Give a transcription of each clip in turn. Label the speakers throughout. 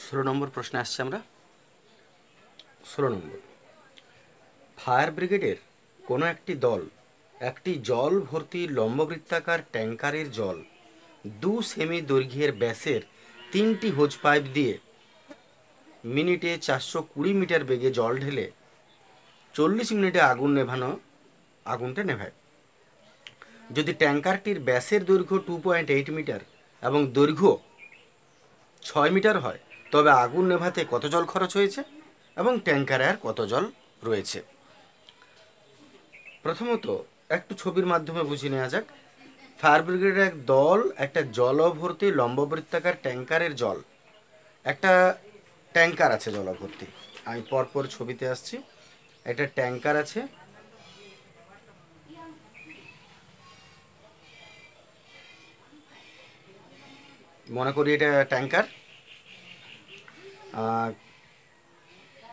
Speaker 1: 16 নম্বর প্রশ্নে আসছি আমরা। 16 নম্বর, ফায়ার ব্রিগেডের কোনো একটি দল একটি জল ভর্তি লম্ববৃত্তাকার ট্যাঙ্কারের জল 2 সেমি দৈর্ঘ্যের ব্যাসের 3টি হোজ পাইপ দিয়ে মিনিটে 420 মিটার বেগে জল ঢেলে 40 মিনিটে আগুনটা নেভায়। যদি ট্যাঙ্কারটির ব্যাসের দৈর্ঘ্য 2.8 মিটার এবং দৈর্ঘ্য 6 মিটার হয়, তবে আগুন নেভাতে কত জল খরচ হয়েছে এবং ট্যাঙ্কারে আর কত জল রয়েছে। প্রথমত একটু ছবির মাধ্যমে বুঝে নেওয়া যাক। ফায়ার ব্রিগেডের এক দল একটা জলভর্তি লম্ববৃত্তাকার ট্যাঙ্কারের জল, একটা ট্যাঙ্কার আছে জলভর্তি। আমি পরপর ছবিতে আসছি। একটা ট্যাঙ্কার আছে, মনে করি এটা ট্যাঙ্কার।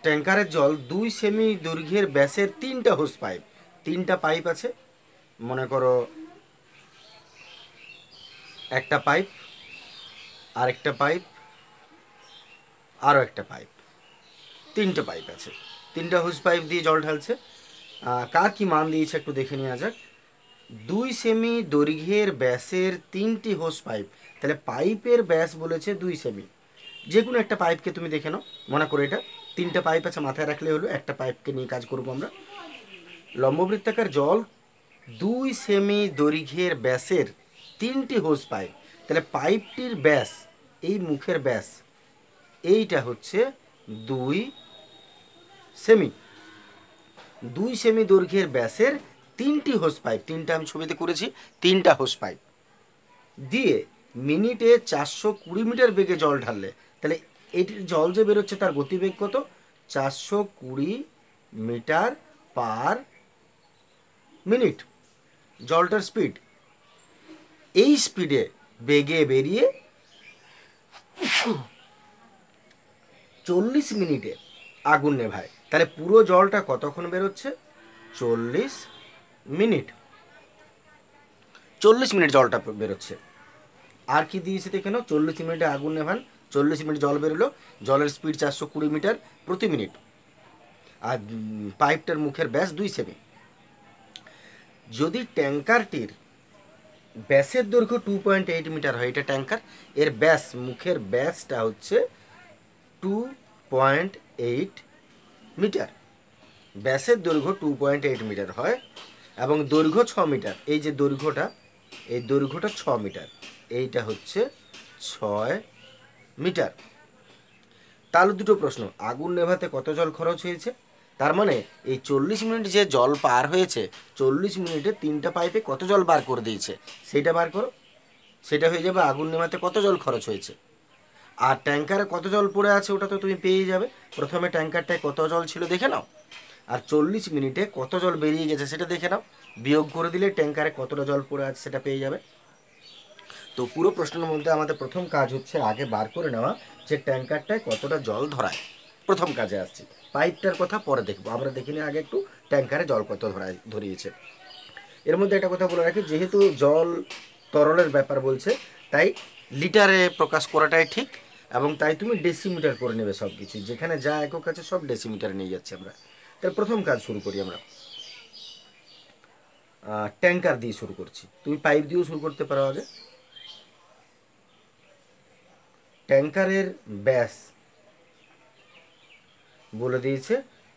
Speaker 1: ট্যাঙ্কারের জল 2 সেমি দৈর্ঘ্যের ব্যাসের 3টা হোজ পাইপ, 3টা পাইপ আছে। মনে করো একটা পাইপ, আরেকটা পাইপ, আরও একটা পাইপ, 3টে পাইপ আছে। 3টা হোজ পাইপ দিয়ে জল ঢালছে। কার কি মান দিয়েছে একটু দেখে নেওয়া যাক। 2 সেমি দৈর্ঘ্যের ব্যাসের 3টি হোজ পাইপ, তাহলে পাইপের ব্যাস বলেছে 2 সেমি। যে কোনো একটা পাইপকে তুমি দেখে নাও, মনে করো এটা 3টে পাইপ আছে, মাথায় রাখলে হলো। একটা পাইপকে নিয়ে কাজ করবো আমরা। লম্ববৃত্তাকার জল 2 সেমি দৈর্ঘ্যের ব্যাসের 3টি হোজ পাইপ, তাহলে পাইপটির ব্যাস, এই মুখের ব্যাস এইটা হচ্ছে 2 সেমি। 2 সেমি দৈর্ঘ্যের ব্যাসের 3টি হোজ পাইপ, 3টা আমি ছবিতে করেছি, 3টা হোজ পাইপ দিয়ে মিনিটে 420 মিটার বেগে জল ঢাললে, তাহলে এটির জল যে বেরোচ্ছে তার গতিবেগ কত? 420 মিটার পার মিনিট, জলটার স্পিড। এই স্পিডে বেগে বেরিয়ে 40 মিনিটে আগুন নেভায়। তাহলে পুরো জলটা কতক্ষণ বেরোচ্ছে? 40 মিনিট। 40 মিনিট জলটা বেরোচ্ছে। আর কি দিয়েছে দেখে নাও। 40 মিনিটে আগুন নেভান, 40 মিনিট জল বেরোলো, জলের স্পিড 420 মিটার প্রতি মিনিট, আর পাইপটার মুখের ব্যাস 2 সেমি। যদি ট্যাঙ্কারটির ব্যাসের দৈর্ঘ্য 2.8 মিটার হয়, এটা ট্যাঙ্কার, এর ব্যাস, মুখের ব্যাসটা হচ্ছে 2.8 মিটার। ব্যাসের দৈর্ঘ্য 2.8 মিটার হয় এবং দৈর্ঘ্য 6 মিটার। এই যে দৈর্ঘ্যটা, এই দৈর্ঘ্যটা 6 মিটার, এইটা হচ্ছে 6 মিটার। তাহলে দুটো প্রশ্ন, আগুন নেভাতে কত জল খরচ হয়েছে, তার মানে এই 40 মিনিট যে জল পার হয়েছে, 40 মিনিটে 3টা পাইপে কত জল বার করে দিয়েছে সেটা বার করো। সেটা হয়ে যাবে আগুন নেভাতে কত জল খরচ হয়েছে। আর ট্যাঙ্কারে কত জল পড়ে আছে ওটা তো তুমি পেয়ে যাবে। প্রথমে ট্যাঙ্কারটায় কত জল ছিল দেখে নাও, আর 40 মিনিটে কত জল বেরিয়ে গেছে সেটা দেখে নাও। বিয়োগ করে দিলে ট্যাঙ্কারে কতটা জল পড়ে আছে সেটা পেয়ে যাবে। তো পুরো প্রশ্নের মধ্যে আমাদের প্রথম কাজ হচ্ছে আগে বার করে নেওয়া যে ট্যাঙ্কারটায় কতটা জল ধরায়। প্রথম কাজে আসছি, পাইপটার কথা পরে দেখবো। আমরা দেখিনি আগে একটু ট্যাঙ্কারে জল কত ধরিয়েছে। এর মধ্যে একটা কথা বলে রাখি, যেহেতু জল তরলের ব্যাপার বলছে, তাই লিটারে প্রকাশ করাটাই ঠিক, এবং তাই তুমি ডেসিমিটার করে নেবে সব কিছু। যেখানে যা একক আছে সব ডেসিমিটারে নিয়ে যাচ্ছি আমরা। তাহলে প্রথম কাজ শুরু করি আমরা। ট্যাঙ্কার দিয়ে শুরু করছি, তুমি পাইপ দিয়েও শুরু করতে পারো। আগে ট্যাঙ্কারের ব্যাস বলে দিয়েছে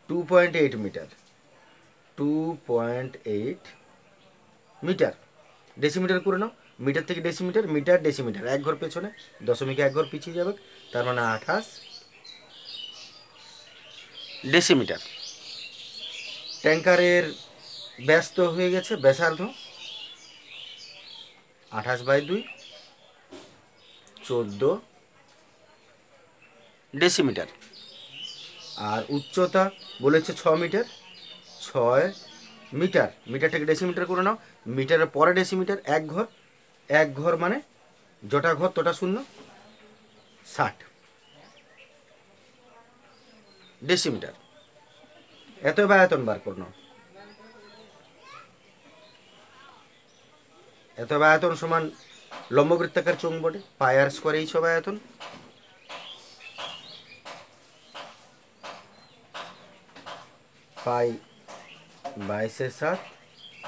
Speaker 1: 2.8 মিটার, 2.8 মিটার। ডেসিমিটার করে নাও, মিটার থেকে ডেসিমিটার, মিটার ডেসিমিটার, এক ঘর পেছনে, দশমিকে এক ঘর পিছিয়ে যাবে, তার মানে 28 ডেসিমিটার। ট্যাঙ্কারের ব্যাস তো হয়ে গেছে, ব্যাসার্ধ 28/2 14 ডেসিমিটার। আর উচ্চতা বলেছে 6 মিটার, 6 মিটার। মিটার থেকে ডেসিমিটার করে নাও, মিটারের পরে ডেসিমিটার, এক ঘর, এক ঘর মানে যটা ঘর তোটা শূন্য, 60 ডেসিমিটার। এত আয়তন বার করে নাও। এত আয়তন সমান লম্ববৃত্তাকার চোঙ বটে, পাই আর স্কোয়ার, এই সব আয়তন। পাই 22/7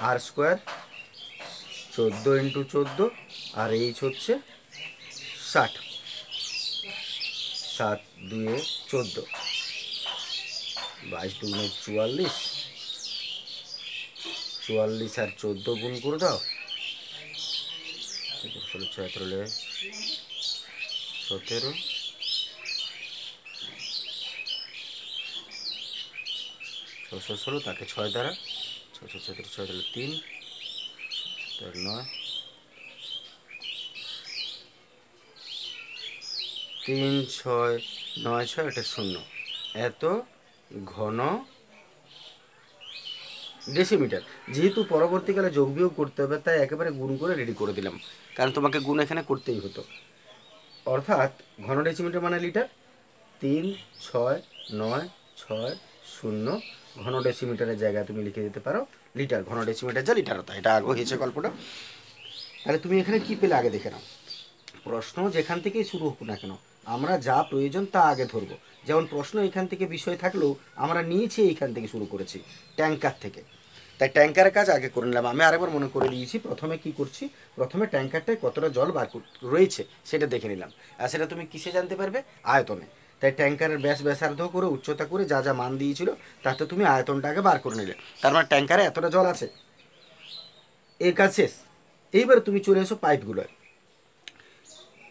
Speaker 1: আর স্কোয়ার 14 × 14 আর এইচ হচ্ছে 60, 7 2 14, 22 2 44, 44 আর 14 গুণ করে দাও, 17 616 তাকে 6 দ্বারা 6 17 6 তাহলে 3 9 3 6 9 6 এটা 0 এত ঘন ডেসিমিটার। যেহেতু পরবর্তীকালে যোগ বিয়োগ করতে হবে তাই একেবারে গুণ করে রেডি করে দিলাম, কারণ তোমাকে গুণ এখানে করতেই হতো। অর্থাৎ ঘন ডেসিমিটার মানে লিটার, 3 6 9 6 0 ঘন ডেসিমিটারের জায়গায় তুমি লিখে দিতে পারো লিটার। ঘন ডেসিমিটার যা লিটার হতো, এটা আগে হয়েছে গল্পটা। তাহলে তুমি এখানে কি পেলে আগে দেখে নাও। প্রশ্ন যেখান থেকেই শুরু হোক না কেন আমরা যা প্রয়োজন তা আগে ধরবো। যেমন প্রশ্ন এখান থেকে বিষয় থাকলেও আমরা নিয়েছি এইখান থেকে শুরু করেছি, ট্যাঙ্কার থেকে, তাই ট্যাঙ্কারের কাজ আগে করে নিলাম। আমি আরেকবার মনে করে দিয়েছি, প্রথমে কি করছি, প্রথমে ট্যাঙ্কারটায় কতটা জল বার রয়েছে সেটা দেখে নিলাম। আর সেটা তুমি কিসে জানতে পারবে? আয়তনে। তাই ট্যাঙ্কারের ব্যাসার্ধ করে উচ্চতা করে যা যা মান দিয়েছিল তাতে তুমি আয়তনটা আগে বার করে নিলে, তার মানে ট্যাঙ্কারে এতটা জল আছে, এর কাজ শেষ। এইবার তুমি চলে এসো পাইপগুলোয়।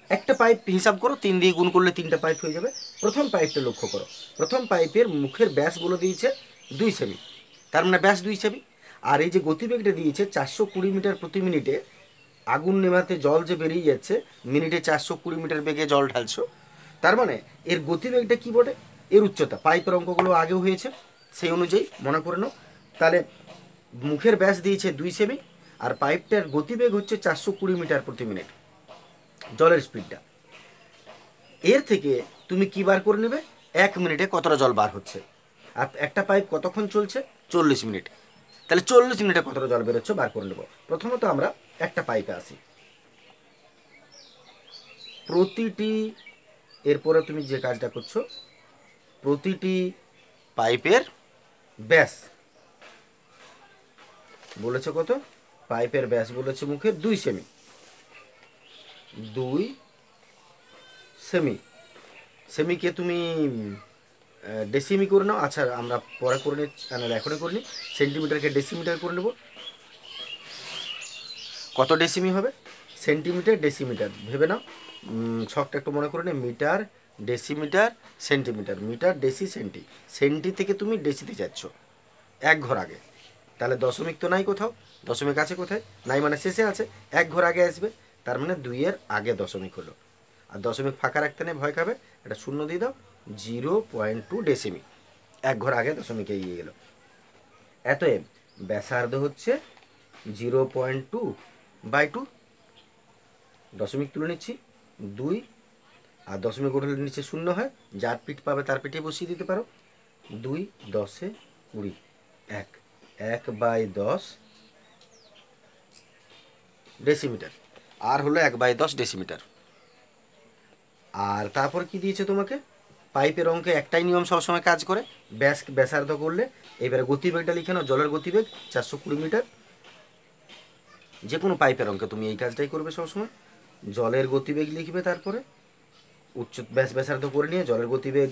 Speaker 1: একটা পাইপ হিসাব করো, 3 দিয়ে গুণ করলে 3টা পাইপ হয়ে যাবে। প্রথম পাইপটা লক্ষ্য করো, প্রথম পাইপের মুখের ব্যাস বলে দিয়েছে 2 সেমি, তার মানে ব্যাস 2 সেমি। আর এই যে গতিবেগটা দিয়েছে 420 মিটার প্রতি মিনিটে, আগুন নেভাতে জল যে বেরিয়ে যাচ্ছে মিনিটে 420 মিটার বেগে জল ঢালছো, তার মানে এর গতিবেগটা কী বটে? এর উচ্চতা। পাইপের অঙ্কগুলো আগেও হয়েছে, সেই অনুযায়ী মনে করে নাও। তাহলে মুখের ব্যাস দিয়েছে 2 সেমি আর পাইপটার গতিবেগ হচ্ছে 420 মিটার প্রতি মিনিট, জলের স্পিডটা। এর থেকে তুমি কি বার করে নেবে? 1 মিনিটে কতটা জল বার হচ্ছে। আর একটা পাইপ কতক্ষণ চলছে? 40 মিনিট। তাহলে 40 মিনিটে কতটা জল বেরোচ্ছে বার করে নেব। প্রথমত আমরা একটা পাইপে আসি, প্রতিটি, এরপরে তুমি যে কাজটা করছো, প্রতিটি পাইপের ব্যাস বলেছে কত? পাইপের ব্যাস বলেছে মুখে 2 সেমি, 2 সেমি। সেমিকে তুমি ডেসিমি করে নাও। আচ্ছা আমরা পরে করে নিচ্ছি, এখনই করে নিই। সেন্টিমিটারকে ডেসিমিটার করে নেব। কত ডেসিমি হবে? সেন্টিমিটার ডেসিমিটার ভেবে নাও, ছকটা একটু মনে করে নে। Metre decimetre centimetre, metre deci centi, centi থেকে তুমি ডেসিতে যাচ্ছ 1 ঘর আগে। তাহলে দশমিক তো নাই কোথাও, দশমিক আছে কোথায়? নাই মানে শেষে আছে, 1 ঘর আগে আসবে, তার মানে 2 এর আগে দশমিক হলো। আর দশমিক ফাঁকা রাখতে নেই, ভয় খাবে, এটা 0 দিয়ে দাও, 0.2 ডেসিমি, 1 ঘর আগে দশমিকে এগিয়ে গেল। এতএব ব্যাসার্ধ হচ্ছে 0.2/2, দশমিক তুলে নিচ্ছি 2, আর দশমিক উঠলে নিচে 0 হয়, যার পিঠ পাবে তার পিঠে বসিয়ে দিতে পারো। 2 10 20, 1/10 ডেসিমিটার, আর হলো 1/10 ডেসিমিটার। আর তারপর কি দিয়েছে তোমাকে? পাইপের অঙ্কে একটাই নিয়ম সবসময় কাজ করে, ব্যাসার্ধ করলে। এবারে গতিবেগটা লিখে নাও, জলের গতিবেগ 420 মিটার। যে কোনো পাইপের অঙ্কে তুমি এই কাজটাই করবে সবসময়, জলের গতিবেগ লিখবে, তারপরে ব্যাসার্ধ করে নিয়ে জলের গতিবেগ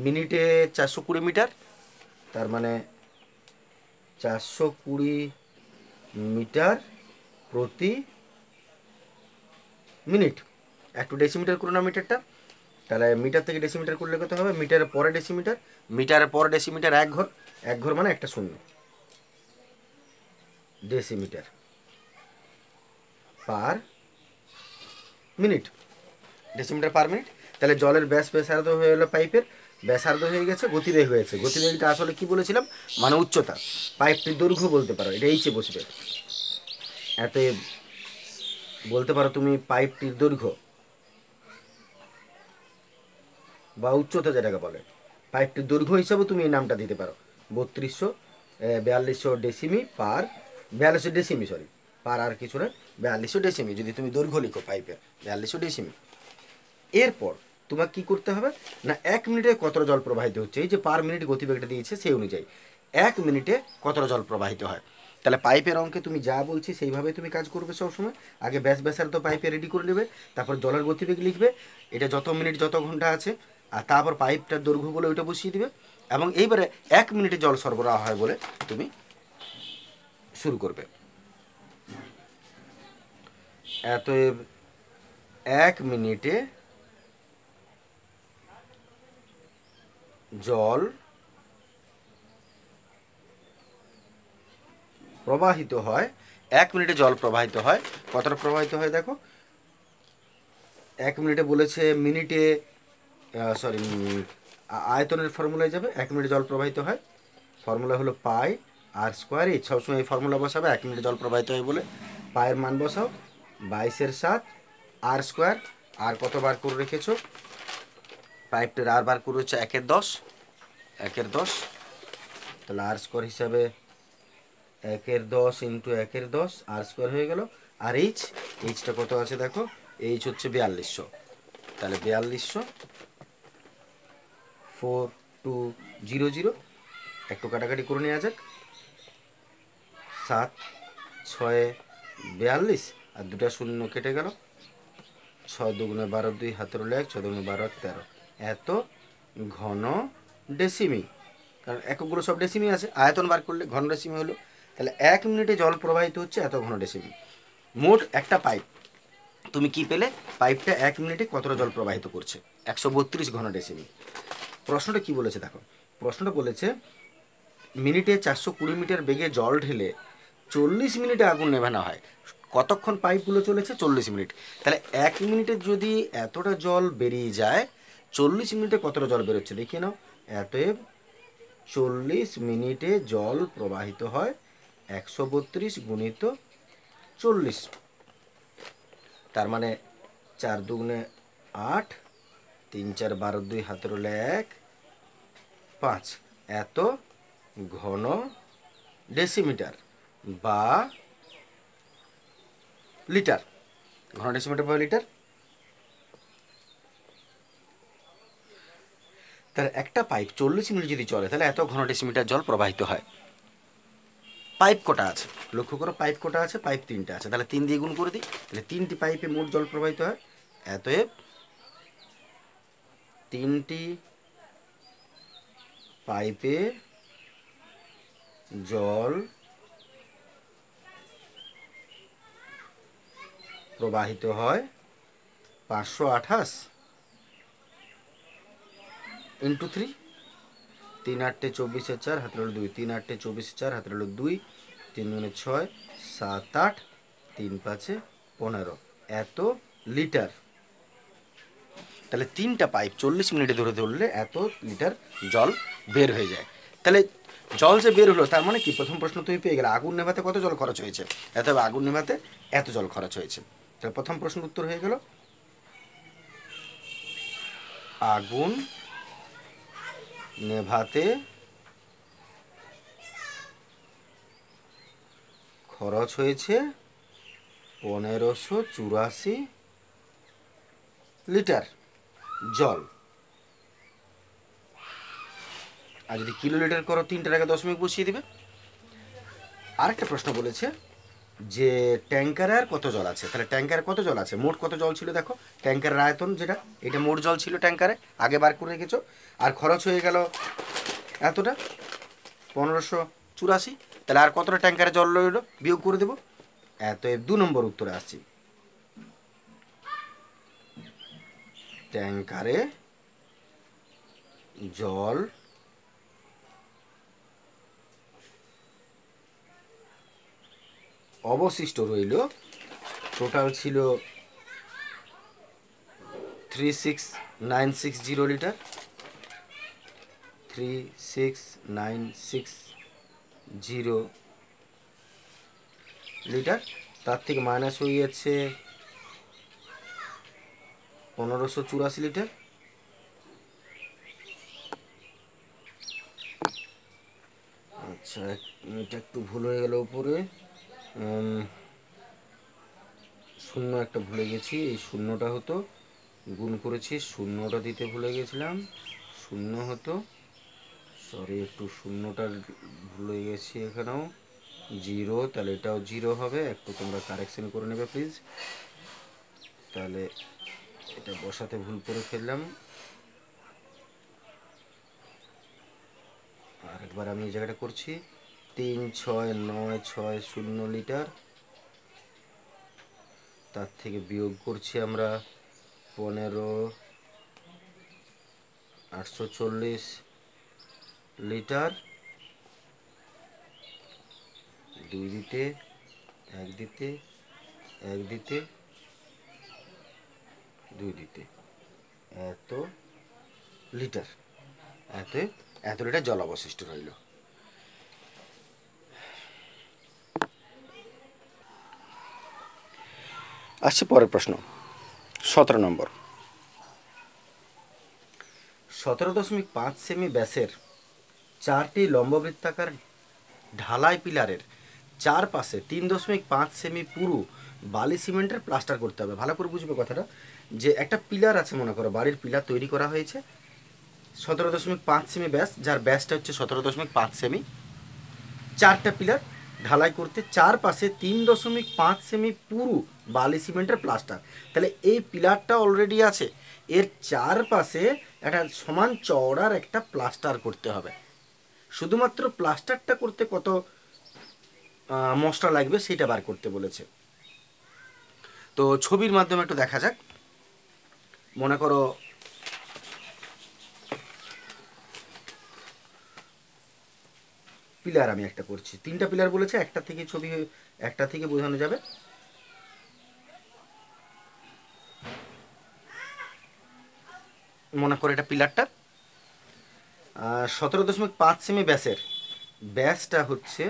Speaker 1: মিনিটে 420 মিটার, তার মানে 420 মিটার প্রতি মিনিট। একটু ডেসিমিটার করে নাও মিটারটা, তাহলে মিটার থেকে ডেসিমিটার করলে কত হবে? মিটারের পরে ডেসিমিটার, মিটারের পরে ডেসিমিটার 1 ঘর, 1 ঘর মানে একটা 0, decimetre per minute, decimetre per minute. তাহলে জলের ব্যাসার্ধ হয়ে গেলো, পাইপের ব্যাসার্ধ হয়ে গেছে, গতিবেগ হয়েছে। গতিবেগটা আসলে কি বলেছিলাম? মানে উচ্চতা। পাইপটির দৈর্ঘ্য বলতে পারো, এটা এইচে বসবে। এতে বলতে পারো তুমি পাইপটির দৈর্ঘ্য বা উচ্চতা যেটাকে বলে, পাইপটির দৈর্ঘ্য হিসাবে তুমি এই নামটা দিতে পারো, 4200 ডেসিমি পার, 4200 ডেসিমি, সরি পার আর কিছু না, 4200 ডেসিমি। যদি তুমি দৈর্ঘ্য লিখো পাইপের 4200 ডেসিমি। এরপর তোমাকে কি করতে হবে না 1 মিনিটে কতটা জল প্রবাহিত হচ্ছে, এই যে পার মিনিট গতিবেগটা দিয়েছে সেই অনুযায়ী 1 মিনিটে কতটা জল প্রবাহিত হয়। তাহলে পাইপের অঙ্কে তুমি যা বলছি সেইভাবে তুমি কাজ করবে সবসময়। আগে ব্যাসার্ধ পাইপে রেডি করে নেবে, তারপর জলের গতিবেগ লিখবে, এটা যত মিনিট যত ঘন্টা আছে, আর তারপর পাইপটার দৈর্ঘ্য বলে ওইটা বসিয়ে দিবে, এবং এইবারে 1 মিনিটে জল সরবরাহ হয় বলে তুমি শুরু করবে। অতএব 1 মিনিটে জল প্রবাহিত হয়, 1 মিনিটে জল প্রবাহিত হয়, কতটা প্রবাহিত হয় দেখো, 1 মিনিটে বলেছে মিনিটে, সরি আয়তনের ফর্মুলায় যাবে, 1 মিনিটে জল প্রবাহিত হয়, ফর্মুলা হলো পাই আর স্কোয়ার এইচ, সবসময় এই ফর্মুলা বসাবে 1 মিনিটে জল প্রবাহিত হয় বলে। পায়ের মান বসাও 22/7 আর স্কোয়ার, আর কত বার করে রেখেছো, পাইপটার আর বার করে হচ্ছে 1/10, 1/10, তাহলে আর স্কোয়ার হিসাবে 1/10 ইন্টু 1/10 আর স্কোয়ার হয়ে গেল। আর এইচটা কত আছে দেখো, এইচ হচ্ছে 4200, তাহলে 4200 4200, একটু কাটাকাটি করে নেওয়া যাক, 7 6 42 আর দুটা শূন্য কেটে গেল, 6 দুগুণে 12 2 হাতের 1 6 দুগুণে 12 13, এত ঘন ডেসিমি, কারণ এককগুলো সব ডেসিমি আছে, আয়তন বার করলে ঘন ডেসিমি হলো। তাহলে 1 মিনিটে জল প্রবাহিত হচ্ছে এত ঘন ডেসিমি। মোট একটা পাইপ তুমি কি পেলে, পাইপটা 1 মিনিটে কতটা জল প্রবাহিত করছে, 132 ঘন ডেসিমি। প্রশ্নটা কি বলেছে দেখো, প্রশ্নটা বলেছে মিনিটে 420 মিটার বেগে জল ঢেলে 40 মিনিটে আগুন নেভানো হয়, কতক্ষণ পাইপগুলো চলেছে, 40 মিনিট। তাহলে 1 মিনিটে যদি এতটা জল বেরিয়ে যায়, 40 মিনিটে কতটা জল বেরোচ্ছে দেখিয়ে নাও। অতএব 40 মিনিটে জল প্রবাহিত হয় 132 গুণিত 40, তার মানে 4 দুগুণে 8 3 4 12 2 হাতের 1 5, এত ঘন ডেসিমিটার বা লিটার, ঘন ডেসিমিটার বা লিটার। তাহলে একটা পাইপ 40 মিনিট যদি চলে তাহলে এত ঘন ডেসিমিটার জল প্রবাহিত হয়। পাইপ কটা আছে লক্ষ্য করো, পাইপ কটা আছে, পাইপ 3টা আছে, তাহলে 3 দিয়ে গুণ করে দিই, তাহলে 3টি পাইপে মোট জল প্রবাহিত হয়। অতএব 3টি পাইপে জল প্রবাহিত হয় 528 ইন্টু 3, 3 8 24 4 হাতের 2, 3 8 24 4 হাতের 2, 3 9 6 7 8 3 5 15, এত লিটার। তাহলে 3টা পাইপ 40 মিনিটে ধরে ধরলে এত লিটার জল বের হয়ে যায়। তাহলে জল যে বের হলো তার মানে কি, প্রথম প্রশ্ন তুমি পেয়ে গেলে আগুন নেভাতে কত জল খরচ হয়েছে, অথবা আগুন নেভাতে এত জল খরচ হয়েছে। তাহলে প্রথম প্রশ্নের উত্তর হয়ে গেল আগুন নেভাতে খরচ হয়েছে 1584 লিটার জল। আর যদি কিলোলিটার করো 3টার আগে দশমিক বসিয়ে দিবে। আরেকটা প্রশ্ন বলেছে যে ট্যাঙ্কারে আর কত জল আছে, তাহলে ট্যাঙ্কারে কত জল আছে, মোট কত জল ছিল দেখো, ট্যাঙ্কারের আয়তন যেটা, এটা মোট জল ছিল ট্যাঙ্কারে, আগে বার করে রেখেছো, আর খরচ হয়ে গেল এতটা 1584, তাহলে আর কতটা ট্যাঙ্কারে জল রইল বিয়োগ করে দেবো। এতএব 2 নম্বর উত্তরে আসছি, ট্যাঙ্কারে জল অবশিষ্ট রইল, টোটাল ছিল 36960 লিটার, 36960 লিটার, তার থেকে মাইনাস হয়ে যাচ্ছে 1584 লিটার। আচ্ছা এটা একটু ভুল হয়ে গেল, উপরে শূন্য একটা ভুলে গেছি, এই শূন্যটা হতো গুণ করেছি, শূন্যটা দিতে ভুলে গেছিলাম, শূন্য হতো, সরি একটু শূন্যটা ভুলে গেছি এখানেও, জিরো, তাহলে এটাও জিরো হবে, একটু তোমরা কারেকশন করে নেবে প্লিজ। তাহলে এটা বসাতে ভুল করে ফেললাম, আরেকবার আমি এই জায়গাটা করছি, 3,6,9,6 লিটার, তার থেকে বিয়োগ করছি আমরা 15,840 লিটার, 2 দিতে 1 দিতে 1 দিতে 2 দিতে এত লিটার, এত লিটার জল অবশিষ্ট রইল। আসছে পরের প্রশ্ন, 17 নম্বর। 17.5 সেমি ব্যাসের 4টি লম্ববৃত্তাকার ঢালাই পিলারের চারপাশে 3.5 সেমি পুরু বালি সিমেন্টের প্লাস্টার করতে হবে। ভালো করে বুঝবে কথাটা, যে একটা পিলার আছে, মনে করো বাড়ির পিলার তৈরি করা হয়েছে 17.5 সেমি ব্যাস, যার ব্যাসটা হচ্ছে 17.5 সেমি, 4টা পিলার ঢালাই করতে চারপাশে 3.5 সেমি পুরু বালি সিমেন্টের প্লাস্টার। তাহলে এই পিলারটা অলরেডি আছে, এর চারপাশে একটা সমান চওড়ার একটা প্লাস্টার করতে হবে। শুধুমাত্র প্লাস্টারটা করতে কত মশলা লাগবে সেটা বার করতে বলেছে। তো ছবির মাধ্যমে একটু দেখা যাক। মনে করো পিলার আমি একটা করছি, 3টা পিলার বলেছে, একটা থেকে ছবি, একটা থেকে বোঝানো যাবে। মনে করো এটা পিলারটা 17.5 সেমি ব্যাসের, ব্যাসটা হচ্ছে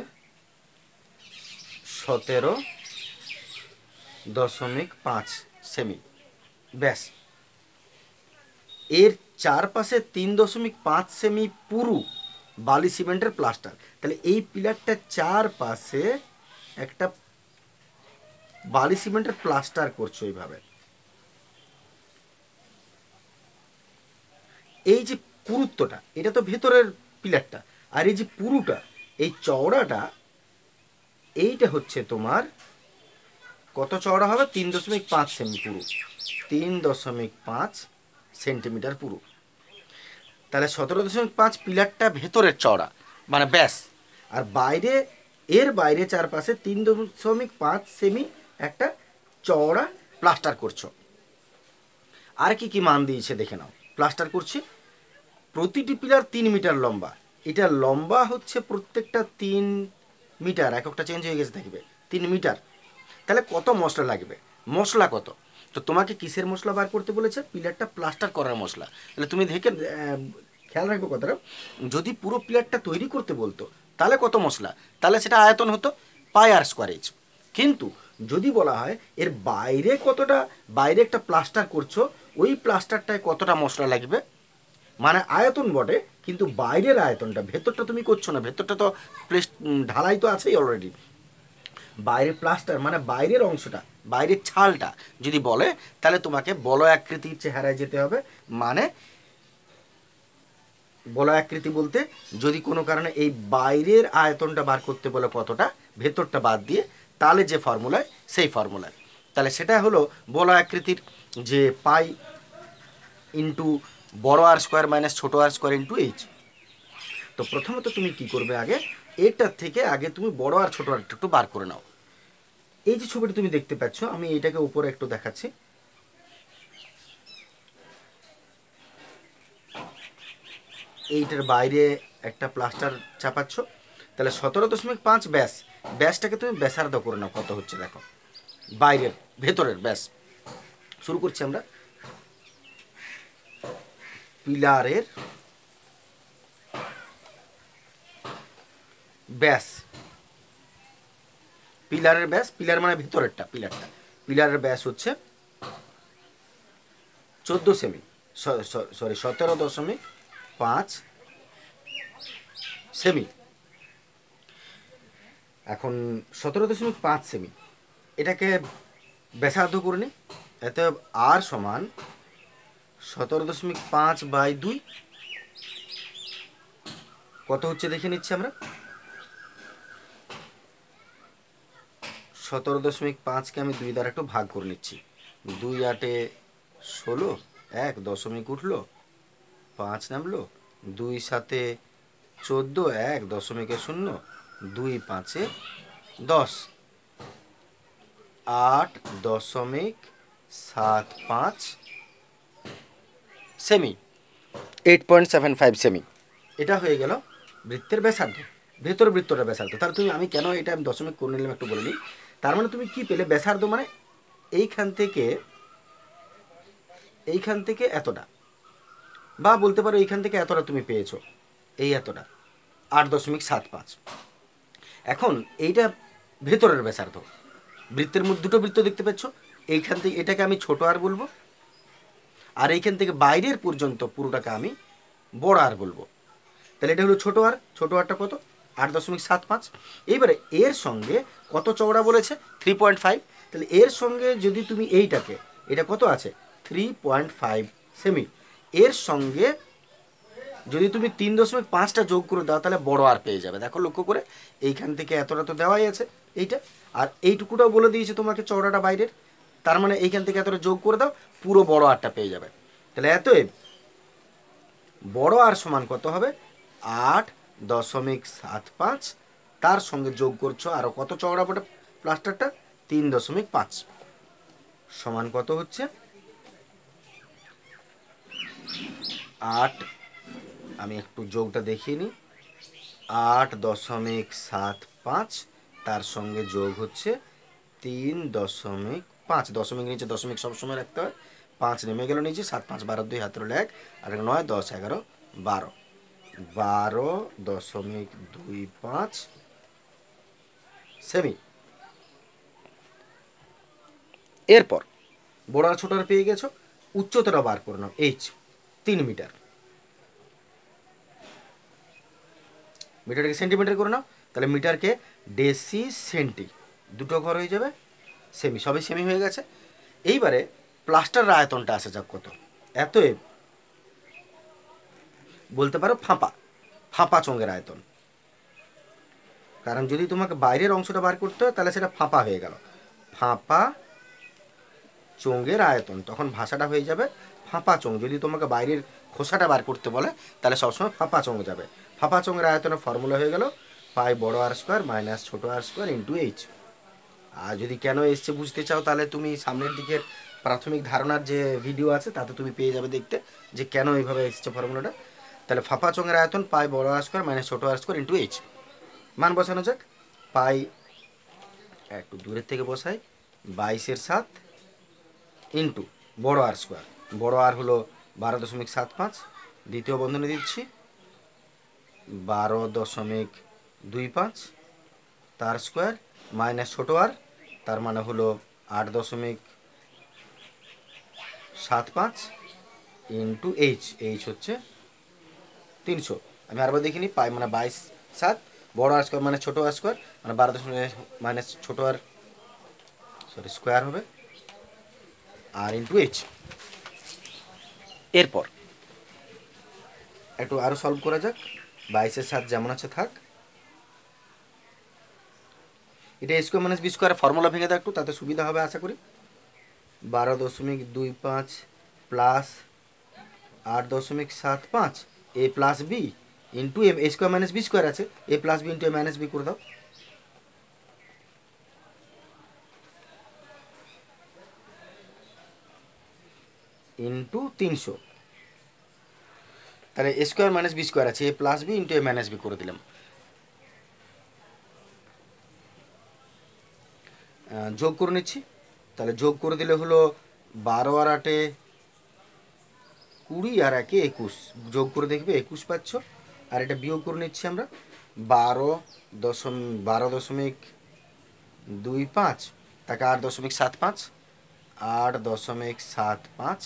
Speaker 1: 17.5 সেমি ব্যাস, এর চারপাশে 3.5 সেমি পুরু বালি সিমেন্টের প্লাস্টার। তাহলে এই পিলারটা চারপাশে একটা বালি সিমেন্টের প্লাস্টার করছো এইভাবে। এই যে পুরুত্বটা, এটা তো ভেতরের পিলারটা, আর এই যে পুরুটা, এই চওড়াটা, এইটা হচ্ছে তোমার কত চওড়া হবে, 3.5 সেমি পুরু, 3.5 সেন্টিমিটার পুরু। তাহলে 17.5 পিলারটা ভেতরের চওড়া মানে ব্যাস, আর বাইরে, এর বাইরে চারপাশে 3.5 সেমি একটা চওড়া প্লাস্টার করছো। আর কি কি মান দিয়েছে দেখে নাও। প্লাস্টার করছি, প্রতিটি পিলার 3 মিটার লম্বা, এটা লম্বা হচ্ছে প্রত্যেকটা 3 মিটার, এক একটা চেঞ্জ হয়ে গেছে দেখবে 3 মিটার। তাহলে কত মশলা লাগবে, মশলা কত, তো তোমাকে কিসের মশলা বার করতে বলেছে, পিলারটা প্লাস্টার করার মশলা। তাহলে তুমি দেখে খেয়াল রাখবে কথাটা, যদি পুরো পিলারটা তৈরি করতে বলতো তাহলে কত মশলা, তাহলে সেটা আয়তন হতো পাই আর স্কোয়ার ইঞ্চ। কিন্তু যদি বলা হয় এর বাইরে কতটা, বাইরে একটা প্লাস্টার করছো, ওই প্লাস্টারটায় কতটা মশলা লাগবে, মানে আয়তন বটে কিন্তু বাইরের আয়তনটা, ভেতরটা তুমি করছো না, ভেতরটা তো ঢালাই তো আছেই অলরেডি, বাইরের প্লাস্টার মানে বাইরের অংশটা, বাইরের ছালটা যদি বলে, তাহলে তোমাকে বলয় আকৃতির চেহারায় যেতে হবে। মানে বলয় আকৃতি বলতে যদি কোনো কারণে এই বাইরের আয়তনটা বার করতে বলে কতটা, ভেতরটা বাদ দিয়ে, তাহলে যে ফর্মুলায় সেই ফর্মুলায়, তাহলে সেটা হলো বলয় আকৃতির যে পাই ইন্টু বড় আর স্কোয়ার মাইনাস ছোটো আর স্কোয়ার ইন্টু এইচ। তো প্রথমত তুমি কি করবে, আগে এটার থেকে আগে তুমি বড় আর ছোটো আর একটু বার করে নাও। এই যে ছবিটা তুমি দেখতে পাচ্ছ, আমি এটাকে উপরে একটু দেখাচ্ছি, এইটার বাইরে একটা প্লাস্টার চাপাচ্ছ, তাহলে 17.5 ব্যাস, ব্যাসটাকে তুমি ব্যাসার্ধ করে নাও কত হচ্ছে দেখো, বাইরের ভেতরের ব্যাস। শুরু করছি আমরা, পিলারের ব্যাস, পিলারের ব্যাস, পিলার মানে ভেতরেরটা, পিলারটা, পিলারের ব্যাস হচ্ছে 14 সেমি, সরি 17.5 সেমি। এখন 17.5 সেমি, এটাকে ব্যাসার্ধ করে নি, এতে আর সমান 17.5/2 কত হচ্ছে দেখে নিচ্ছি আমরা। 17.5কে আমি 2 দ্বারা একটু ভাগ করে নিচ্ছি। 2 8 16, 1 দশমিক উঠলো, 5 নামলো, 2 7 14, 1 দশমিকে 0, 2 5 10, 8.75 সেমি, 8.75 সেমি। এটা হয়ে গেল বৃত্তের ব্যাসার্ধ, ভেতর বৃত্তটা ব্যাসার্ধ। তাহলে তুমি, আমি কেন এটা আমি দশমিক করে নিলাম একটু বলে নিই। তার মানে তুমি কি পেলে, ব্যাসার্ধ মানে এইখান থেকে এতটা, বা বলতে পারো এইখান থেকে এতটা তুমি পেয়েছো, এই এতটা 8.75। এখন এইটা ভেতরের ব্যাসার্ধ, বৃত্তের মধ্যে দুটো বৃত্ত দেখতে পাচ্ছ, এইখান থেকে এটাকে আমি ছোট আর বলবো, আর এইখান থেকে বাইরের পর্যন্ত পুরোটাকে আমি বড় আর বলবো। তাহলে এটা হলো ছোট আর, ছোট আরটা কত, 8.75। এইবারে এর সঙ্গে কত চওড়া বলেছে, 3.5। তাহলে এর সঙ্গে যদি তুমি এইটাকে, এটা কত আছে 3.5 সেমি, এর সঙ্গে যদি তুমি 3.5টা যোগ করে দাও তাহলে বড় আর পেয়ে যাবে। দেখো লক্ষ্য করে, এইখান থেকে এতটা তো দেওয়াই আছে এইটা, আর এইটুকুটাও বলে দিয়েছে তোমাকে চওড়াটা বাইরের, তার মানে এইখান থেকে এতটা যোগ করে দাও, পুরো বড় আরটা পেয়ে যাবে। তাহলে এতএব বড় আর সমান কত হবে, 8.75, তার সঙ্গে যোগ করছো আরও কত চওড়া বটে প্লাস্টারটা, 3.5 সমান কত হচ্ছে 8, আমি একটু যোগটা দেখিয়ে নিই, 8.75, তার সঙ্গে যোগ হচ্ছে 3.5, দশমিক নিচে দশমিক সবসময় রাখতে হয়, 5 নেমে গেল নিচে, 7 5 12 2 হাত রইল 1, আর 9 10 11 12, 12.25 সেমি। এরপর বড় আর ছোট পেয়ে গেছো, উচ্চতাটা বার করে নাও, এইচ 3 মিটার, মিটারকে সেন্টিমিটার করে নাও, তাহলে মিটারকে ডেসি সেন্টি দুটো ঘর হয়ে যাবে, সেমি, সবই সেমি হয়ে গেছে। এইবারে প্লাস্টার আয়তনটা আসে যাক কত, এতএব বলতে পারো ফাঁপা চোঙের আয়তন, কারণ যদি তোমাকে বাইরের অংশটা বার করতে হয় তাহলে সেটা ফাঁপা হয়ে গেল, ফাঁপা চোঙের আয়তন, তখন ভাষাটা হয়ে যাবে ফাঁপা চোঙ। যদি তোমাকে বাইরের খোসাটা বার করতে বলে তাহলে সবসময় ফাঁপা চোঙ যাবে। ফাঁপা চোঙের আয়তনের ফর্মুলা হয়ে গেল পাই বড় আর স্কোয়ার মাইনাস ছোটো আর স্কোয়ার ইন্টু এইচ। আর যদি কেন এসছে বুঝতে চাও তাহলে তুমি সামনের দিকের প্রাথমিক ধারণার যে ভিডিও আছে তাতে তুমি পেয়ে যাবে দেখতে যে কেন এইভাবে এসছে ফর্মুলাটা। তাহলে ফাঁপা চোঙের আয়তন পাই বড় আর স্কোয়ার মাইনাস ছোটো আর স্কোয়ার ইন্টু এইচ। মান বসানো যাক, পাই একটু দূরের থেকে বসাই, 22/7 ইন্টু বড় আর স্কোয়ার, বড় আর হলো 12.75, দ্বিতীয় বন্ধনী দিচ্ছি 12.25 তার স্কোয়ার মাইনাস ছোটো আর, তার মানে হলো 8.75 ইন্টু এইচ, এইচ হচ্ছে 300। আমি আরবার দেখিনি, পাই মানে 22/7, বড় আর স্কোয়ার মানে ছোটো আর স্কোয়ার, মানে 12 মাইনাস ছোটো আর স্কোয়ার হবে আর ইন্টু এইচ। এরপর একটু আরও সলভ করা যাক, 22/7 যেমন আছে থাক, এটা a square minus b square formula ভেঙে দাও একটু, তাতে সুবিধা হবে আশা করি। 12.25 plus 8.75 a plus b into a square minus b square আছে, a plus b into a minus b করে দাও, ইন্টু 300। তাহলে a square minus b square আছে, a plus b into a minus b করে দিলাম, যোগ করে নিচ্ছি। তাহলে যোগ করে দিলে হলো 12 আর 8 20 আর 1 21, যোগ করে দেখবে 21 পাচ্ছ। আর এটা বিয়োগ করে নিচ্ছি আমরা, 12.25 তাকে 8.75, 8.75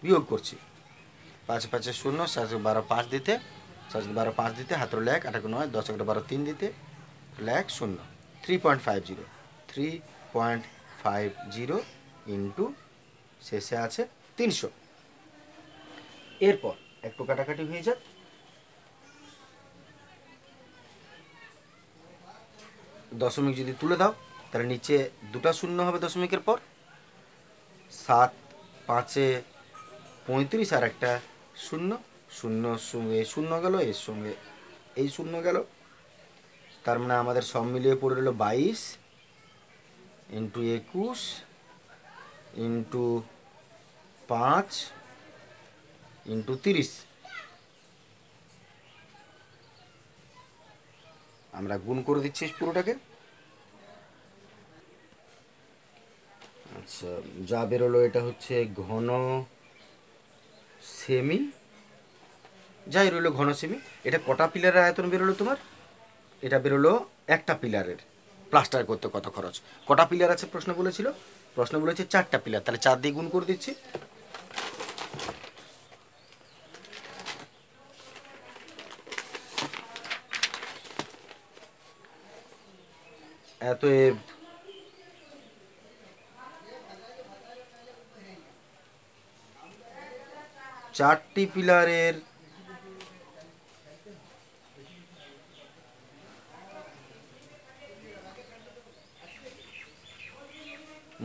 Speaker 1: বিয়োগ করছি, 5 5 0, 7 12 5 দিতে, 7 12 5 দিতে, হাত রইল 1, 8 9 10 11 12 3 দিতে, 1 0, 3.50 ইন্টু শেষে আছে 300। এরপর একটু কাটাকাটি হয়ে যাক। দশমিক যদি তুলে দাও তাহলে নিচে দুটা শূন্য হবে দশমিকের পর, 7 5 35 আর একটা শূন্য, শূন্যর সঙ্গে শূন্য গেল, এর সঙ্গে এই শূন্য গেল, তার মানে আমাদের সব মিলিয়ে পড়ে রইল 22 ইন্টু 21 ইন্টু 5 ইন্টু 30। আমরা গুণ করে দিচ্ছি পুরোটাকে। আচ্ছা, যা বেরোলো এটা হচ্ছে ঘন সেমি, যাই রইলো ঘন সেমি। এটা কটা পিলারের আয়তন বেরোলো তোমার? এটা বেরোলো একটা পিলারের। প্লাস্টার করতে কত খরচ? কটা পিলার আছে প্রশ্ন বলেছিল? প্রশ্ন বলেছে 4টা পিলার, তাহলে 4 দিয়ে গুণ করে দিচ্ছি। অতএব 4টি পিলারের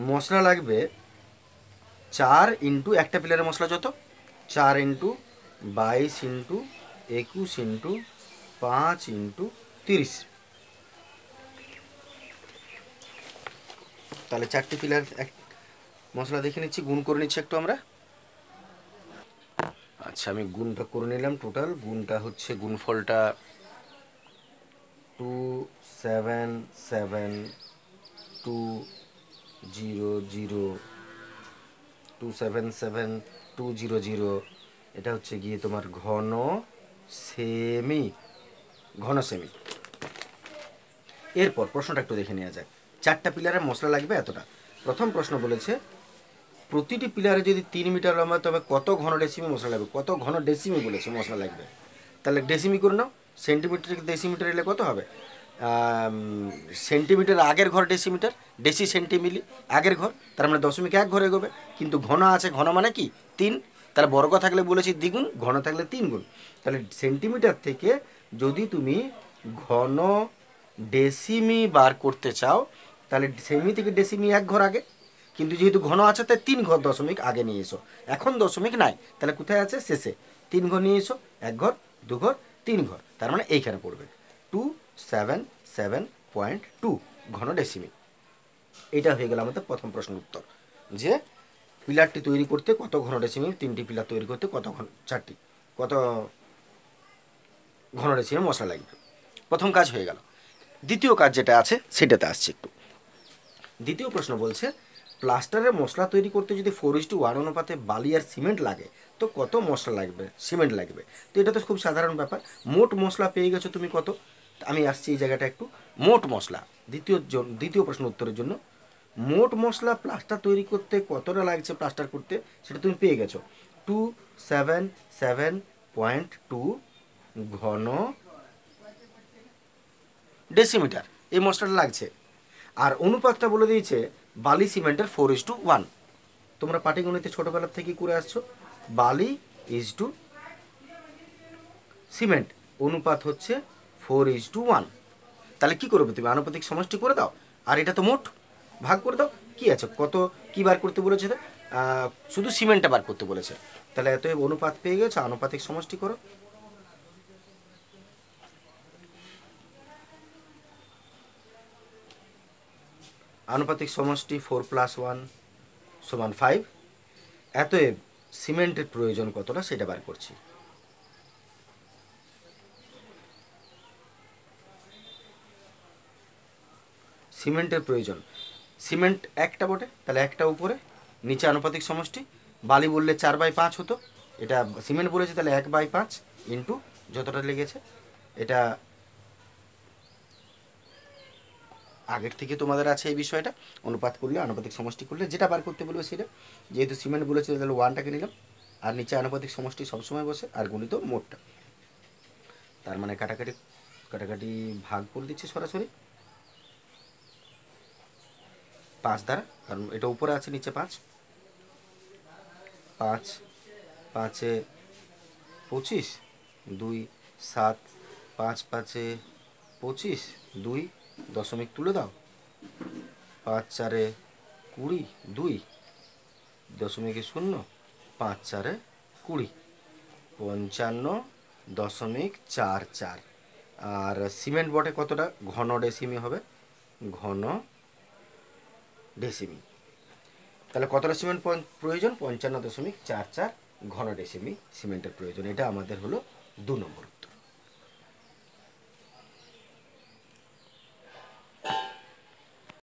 Speaker 1: মশলা লাগবে 4 ইন্টু একটা পিলারের মশলা যত, 4 ইন্টু 22 ইন্টু 21 ইন্টু 5 ইন্টু 30। তাহলে 4টি পিলার এক মশলা দেখে নিচ্ছি, গুণ করে নিচ্ছি একটু আমরা। আচ্ছা, আমি গুণটা করে নিলাম। টোটাল গুণটা হচ্ছে, গুণফলটা 277,200,277,200। এটা হচ্ছে গিয়ে তোমার ঘন সেমি, ঘন সেমি। এরপর প্রশ্নটা একটু দেখে নেওয়া যাক। 4টা পিলারের মশলা লাগবে এতটা। প্রথম প্রশ্ন বলেছে প্রতিটি পিলারে যদি 3 মিটার লম্বা তবে কত ঘন ডেসিমি মশলা লাগবে। কত ঘন ডেসিমি বলেছে মশলা লাগবে, তাহলে ডেসিমি করে নাও। সেন্টিমিটার থেকে ডেসিমিটার এলে কত হবে? সেন্টিমিটার আগের ঘর ডেসিমিটার, ডেসি সেন্টিমিলি আগের ঘর, তার মানে 0.1 ঘরে এগোবে। কিন্তু ঘন আছে, ঘন মানে কি 3, তাহলে বর্গ থাকলে বলেছি দ্বিগুণ, ঘন থাকলে 3 গুণ। তাহলে সেন্টিমিটার থেকে যদি তুমি ঘন ডেসিমি বার করতে চাও তাহলে সেমি থেকে ডেসিমি 1 ঘর আগে, কিন্তু যেহেতু ঘন আছে তাই 3 ঘর দশমিক আগে নিয়ে এসো। এখন দশমিক নাই, তাহলে কোথায় আছে? শেষে। 3 ঘর নিয়ে এসো, 1 ঘর 2 ঘর 3 ঘর, তার মানে এইখানে পড়বে 277.2 ঘন ডেসিমি। এটা হয়ে গেল আমাদের প্রথম প্রশ্নের উত্তর, যে পিলারটি তৈরি করতে কত ঘন ডেসিমি, 3টি পিলার তৈরি করতে কত ঘন, 4টি কত ঘন ডেসিমি মশলা লাগবে। প্রথম কাজ হয়ে গেল। দ্বিতীয় কাজ যেটা আছে সেটাতে আসছে একটু। দ্বিতীয় প্রশ্ন বলছে প্লাস্টারের মশলা তৈরি করতে যদি 4:1 অনুপাতে বালি আর সিমেন্ট লাগে তো কত মশলা লাগবে, সিমেন্ট লাগবে। তো এটা তো খুব সাধারণ ব্যাপার। মোট মশলা পেয়ে গেছো তুমি কত, আমি আসছি এই জায়গাটা একটু। মোট মশলা দ্বিতীয় প্রশ্ন উত্তরের জন্য মোট মশলা প্লাস্টার তৈরি করতে কতটা লাগছে প্লাস্টার করতে সেটা তুমি পেয়ে গেছো। 277.2 ঘন ডেসিমিটার এই মশলাটা লাগছে। আর অনুপাতটা বলে দিয়েছে বালি সিমেন্টের 4:1। তোমরা পাটিগণিতে ছোটোবেলার থেকেই করে আসছো, বালি ইজ টু সিমেন্ট অনুপাত হচ্ছে 4:1। তাহলে কি করবে তুমি? আনুপাতিক সমষ্টি করে দাও, আর এটা তো মোট, ভাগ করে দাও। কি আছে, কত কি বার করতে বলেছে? শুধু সিমেন্টটা বার করতে বলেছে। তাহলে এত অনুপাত পেয়ে গেছে, আনুপাতিক সমষ্টি করো। আনুপাতিক সমষ্টি 4 + 1 = 5। এতএব সিমেন্টের প্রয়োজন কতটা সেটা বার করছি। সিমেন্টের প্রয়োজন, সিমেন্ট একটা বটে, তাহলে একটা উপরে, নিচে আনুপাতিক সমষ্টি। বালি বললে 4/5 হতো, এটা সিমেন্ট বলেছে তাহলে 1/5 ইন্টু যতটা লেগেছে। এটা আগের থেকে তোমাদের আছে এই বিষয়টা, অনুপাত করলে আনুপাতিক সমষ্টি করলে যেটা বার করতে বলবে সেটা। যেহেতু সিমেন্ট বলেছে তাহলে 1টাকে নিলাম, আর নিচে আনুপাতিক সমষ্টি সবসময় বসে, আর গুণিত মোটটা। তার মানে কাটাকাটি ভাগ করে দিচ্ছি সরাসরি 5 দ্বারা, কারণ এটা উপরে আছে নিচে 5। 5 5 25, 2 7, 5 5 25, 2 দশমিক তুলে দাও, 5 4 20, 2 দশমিক 0, 5 4 20, 55.44। আর সিমেন্ট বটে কতটা? ঘন ডেসিমি হবে, ঘন ডেসিমি। তাহলে কতটা সিমেন্ট প্রয়োজন? 55.44 ঘন ডেসিমি সিমেন্টের প্রয়োজন। এটা আমাদের হলো 2 নম্বর উত্তর।